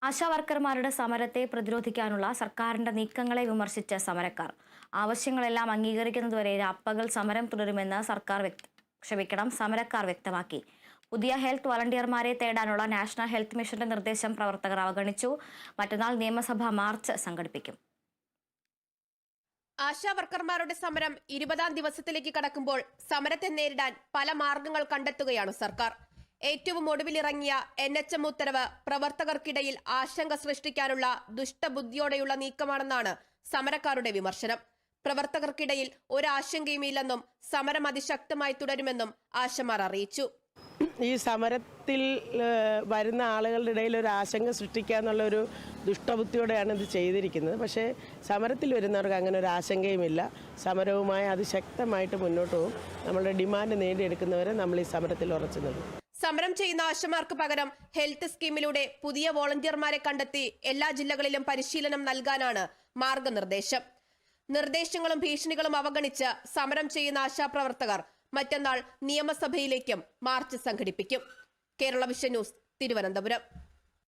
ആശാവർക്കർമാരുടെ സമരത്തെ പ്രതിരോധിക്കാനുള്ള സർക്കാരിന്റെ നീക്കങ്ങളെ വിമർശിച്ച സമരക്കാർ ആവശ്യങ്ങളെല്ലാം അംഗീകരിക്കുന്നതുവരെ രാപ്പകൽ സമരം തുടരുമെന്ന് സമരക്കാർ വ്യക്തമാക്കി. പുതിയ ഹെൽത്ത് വളണ്ടിയർമാരെ തേടാനുള്ള നാഷണൽ ഹെൽത്ത് മിഷന്റെ നിർദ്ദേശം പ്രവർത്തകർ അവഗണിച്ചു. മറ്റന്നാൾ നിയമസഭാ മാർച്ച് സംഘടിപ്പിക്കും. ആശാവർക്കർമാരുടെ സമരം 20ാം ദിവസത്തിലേക്ക് കടക്കുമ്പോൾ സമരത്തെ നേരിടാൻ പല മാർഗങ്ങൾ കണ്ടെത്തുകയാണ് സർക്കാർ. ഏറ്റവും ഒടുവിലിറങ്ങിയ NHM ഉത്തരവ് പ്രവർത്തകർക്കിടയിൽ ആശങ്ക സൃഷ്ടിക്കാനുള്ള ദുഷ്ടബുദ്ധിയോടെയുള്ള നീക്കമാണെന്നാണ് സമരക്കാരുടെ വിമർശനം. പ്രവർത്തകർക്കിടയിൽ ഒരാശങ്കയുമില്ലെന്നും സമരം അതിശക്തമായി തുടരുമെന്നും ആശമാർ അറിയിച്ചു. ഈ സമരത്തിൽ വരുന്ന ആളുകളുടെ ഇടയിൽ ഒരു ആശങ്ക സൃഷ്ടിക്കുക എന്നുള്ളൊരു ദുഷ്ടബുദ്ധിയോടെയാണ് ഇത് ചെയ്തിരിക്കുന്നത്. പക്ഷേ സമരത്തിൽ വരുന്നവർക്ക് അങ്ങനെ ഒരു ആശങ്കയുമില്ല. സമരവുമായി അതിശക്തമായിട്ട് മുന്നോട്ട് പോകും. നമ്മളുടെ ഡിമാൻഡ് നേടിയെടുക്കുന്നവരെ നമ്മൾ ഈ സമരത്തിൽ ഉറച്ചു നിൽക്കും. സമരം ചെയ്യുന്ന ആശമാർക്ക് പകരം ഹെൽത്ത് സ്കീമിലൂടെ പുതിയ വോളണ്ടിയർമാരെ കണ്ടെത്തി എല്ലാ ജില്ലകളിലും പരിശീലനം നൽകാനാണ് മാർഗനിർദ്ദേശം. നിർദ്ദേശങ്ങളും ഭീഷണികളും അവഗണിച്ച് സമരം ചെയ്യുന്ന ആശാപ്രവർത്തകർ മറ്റന്നാൾ നിയമസഭയിലേക്കും മാർച്ച് സംഘടിപ്പിക്കും. Kerala vision news, Thiruvananthapuram.